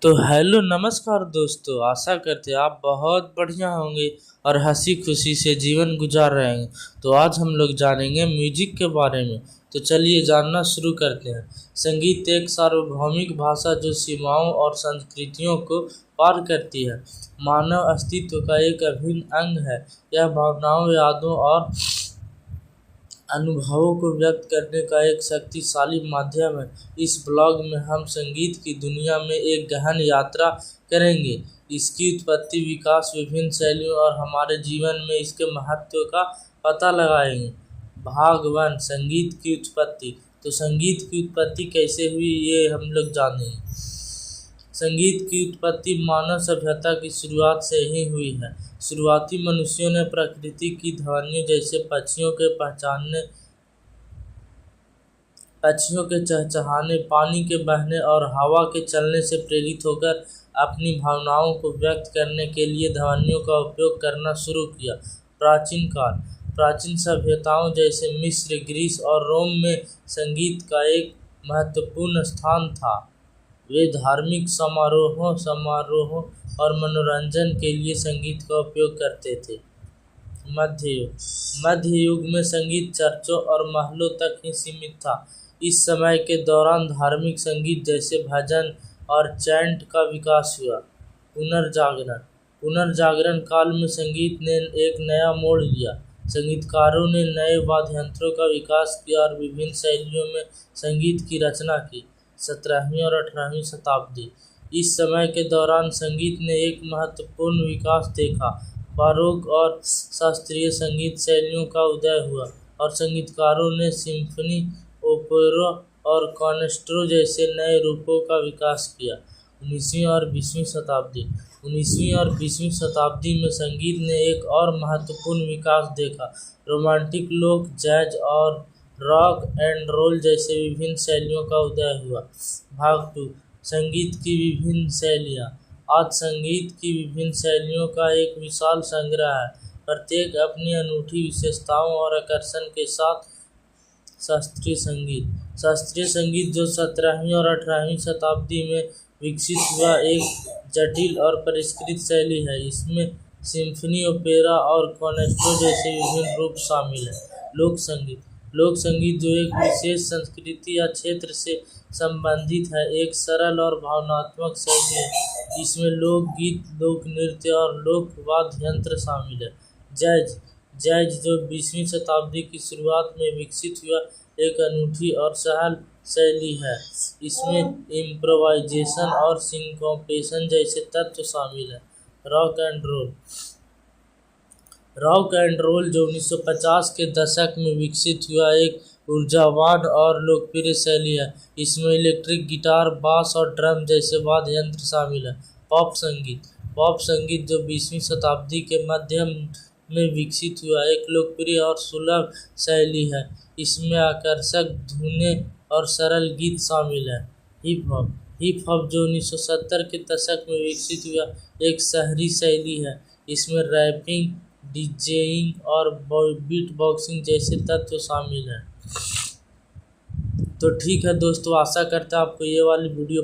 तो हेलो नमस्कार दोस्तों, आशा करते हैं आप बहुत बढ़िया होंगे और हंसी खुशी से जीवन गुजार रहे हैं। तो आज हम लोग जानेंगे म्यूजिक के बारे में। तो चलिए जानना शुरू करते हैं। संगीत एक सार्वभौमिक भाषा जो सीमाओं और संस्कृतियों को पार करती है। मानव अस्तित्व का एक अभिन्न अंग है। यह भावनाओं, यादों और अनुभवों को व्यक्त करने का एक शक्तिशाली माध्यम है। इस ब्लॉग में हम संगीत की दुनिया में एक गहन यात्रा करेंगे, इसकी उत्पत्ति, विकास, विभिन्न शैलियों और हमारे जीवन में इसके महत्व का पता लगाएंगे। भाग 1, संगीत की उत्पत्ति। तो संगीत की उत्पत्ति कैसे हुई ये हम लोग जानेंगे। संगीत की उत्पत्ति मानव सभ्यता की शुरुआत से ही हुई है। शुरुआती मनुष्यों ने प्रकृति की ध्वनियों जैसे पक्षियों के चहचहाने, पानी के बहने और हवा के चलने से प्रेरित होकर अपनी भावनाओं को व्यक्त करने के लिए ध्वनियों का उपयोग करना शुरू किया। प्राचीन काल। प्राचीन सभ्यताओं जैसे मिस्र, ग्रीस और रोम में संगीत का एक महत्वपूर्ण स्थान था। वे धार्मिक समारोहों और मनोरंजन के लिए संगीत का उपयोग करते थे। मध्य युग। मध्य युग में संगीत चर्चों और महलों तक ही सीमित था। इस समय के दौरान धार्मिक संगीत जैसे भजन और चैंट का विकास हुआ। पुनर्जागरण। पुनर्जागरण काल में संगीत ने एक नया मोड़ लिया। संगीतकारों ने नए वाद्य यंत्रों का विकास किया और विभिन्न शैलियों में संगीत की रचना की। 17वीं और 18वीं शताब्दी। इस समय के दौरान संगीत ने एक महत्वपूर्ण विकास देखा। बारोक और शास्त्रीय संगीत शैलियों का उदय हुआ और संगीतकारों ने सिम्फनी, ओपेरा और कॉन्सर्टो जैसे नए रूपों का विकास किया। 19वीं और 20वीं शताब्दी। 19वीं और 20वीं शताब्दी में संगीत ने एक और महत्वपूर्ण विकास देखा। रोमांटिक, लोक, जैज और रॉक एंड रोल जैसे विभिन्न शैलियों का उदय हुआ। भाग 2, संगीत की विभिन्न शैलियाँ। आज संगीत की विभिन्न शैलियों का एक विशाल संग्रह है, प्रत्येक अपनी अनूठी विशेषताओं और आकर्षण के साथ। शास्त्रीय संगीत। शास्त्रीय संगीत जो 17वीं और 18वीं शताब्दी में विकसित हुआ, एक जटिल और परिष्कृत शैली है। इसमें सिम्फनी, ओपेरा और कॉन्सर्टो जैसे विभिन्न रूप शामिल हैं। लोक संगीत। लोक संगीत जो एक विशेष संस्कृति या क्षेत्र से संबंधित है, एक सरल और भावनात्मक शैली है। इसमें लोकगीत, लोक नृत्य और लोक वाद्य यंत्र शामिल है। जैज। जैज जो 20वीं शताब्दी की शुरुआत में विकसित हुआ, एक अनूठी और सहल शैली है। इसमें इम्प्रोवाइजेशन और सिंकोपेशन जैसे तत्व शामिल हैं। Rock and roll. Rock and roll जो 1950 के दशक में विकसित हुआ, एक ऊर्जावान और लोकप्रिय शैली है। इसमें इलेक्ट्रिक गिटार, बास और ड्रम जैसे वाद्य यंत्र शामिल हैं। पॉप संगीत। पॉप संगीत जो 20वीं शताब्दी के मध्य में विकसित हुआ, एक लोकप्रिय और सुलभ शैली है। इसमें आकर्षक धुनें और सरल गीत शामिल हैं। Hip hop. हिप हॉप जो 1970 के दशक में विकसित हुआ, एक शहरी शैली है। इसमें रैपिंग, डीजेइंग और बीट बॉक्सिंग जैसे तत्व शामिल हैं। तो ठीक है दोस्तों, आशा करता हूं आपको ये वाली वीडियो